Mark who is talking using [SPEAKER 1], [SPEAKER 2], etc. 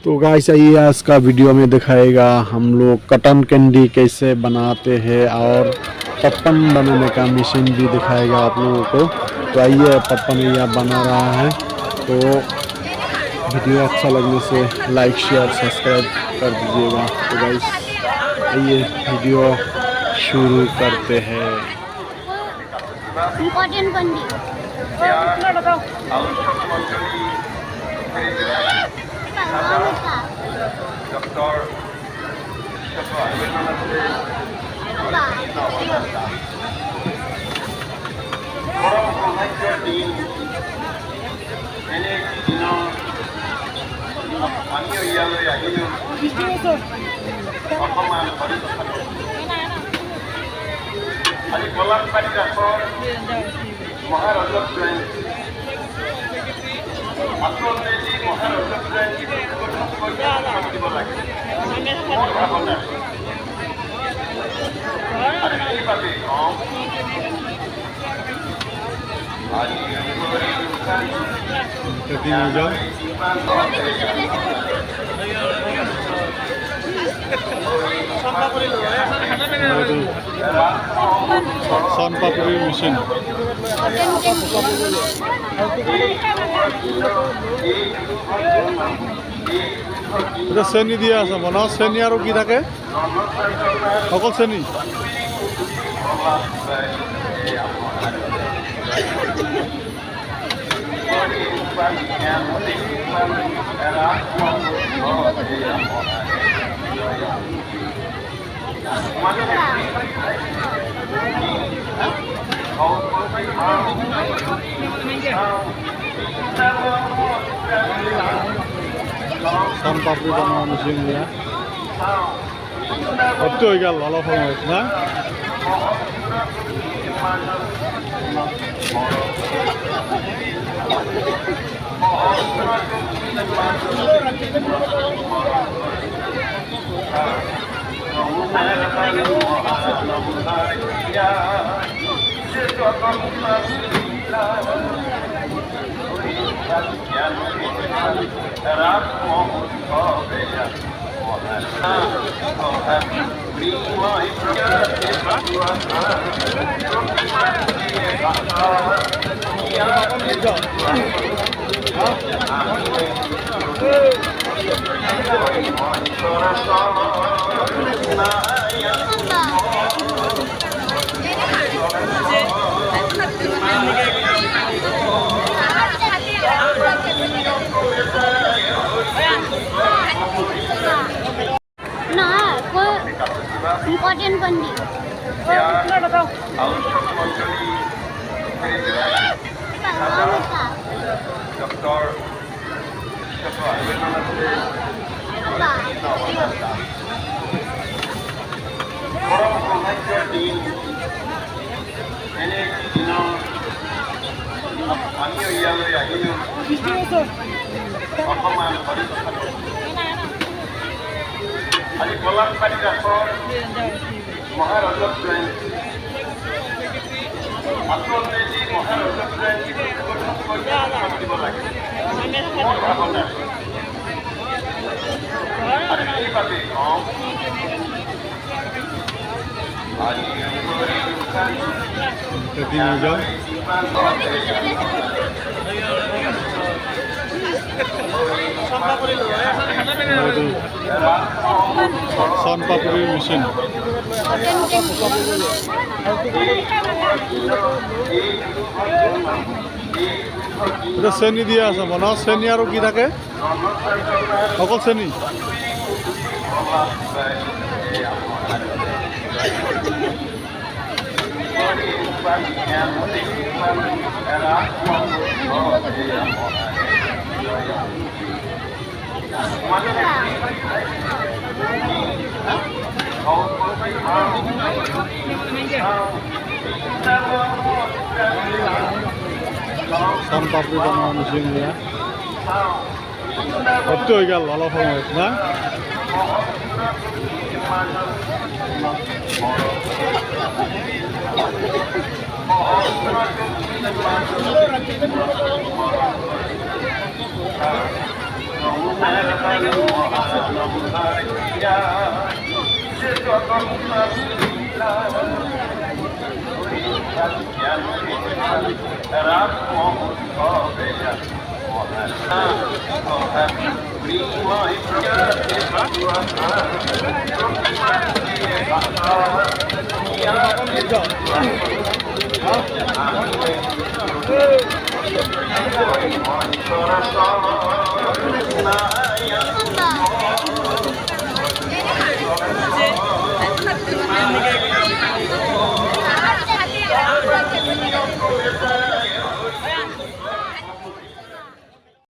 [SPEAKER 1] तो गाइस आइए आज का वीडियो में दिखाएगा हम लोग कॉटन कैंडी कैसे बनाते हैं और पप्पन बनाने का मशीन भी दिखाएगा आप लोगों को। तो आइए पप्पन यह बना रहा है। तो वीडियो अच्छा लगने से लाइक शेयर सब्सक्राइब कर दीजिएगा। तो गाइस आइए वीडियो शुरू करते हैं।
[SPEAKER 2] इम्पोर्टेंट बंदी
[SPEAKER 3] আজি plashbari ৰাসৰ মহাৰজত জয়ন্তী আচলতে এই মহাৰজত জয়ন্তী দিব লাগে মোৰ ভাৱনা আৰু সেইবাবে কওঁ
[SPEAKER 1] सन पापड़ी मशीन এটা চেনি দিয়া আছে বনাও চেনি আৰু কি থাকে অকল চেনি सन पापड़ी बनाओ मशीन दिया একটু হয়ে গেল ভালো সময় না
[SPEAKER 2] ना कोई इम्पोर्टेंट बंदी
[SPEAKER 3] আজি plashbari ৰাসৰ মহাৰজত জয়ন্তী আচলতে এই মহাৰজত জয়ন্তী দিব লাগে মোৰ ভাৱনা আৰু সেইবাবে কওঁ
[SPEAKER 1] सन पापड़ी मशीन এটা চেনি দিয়া আছে বনাও চেনি আৰু কি থাকে অকল চেনি सन पापड़ी बनाओ मशीन दिया একটু হয়ে গেল ভালো সময় না
[SPEAKER 3] Nah,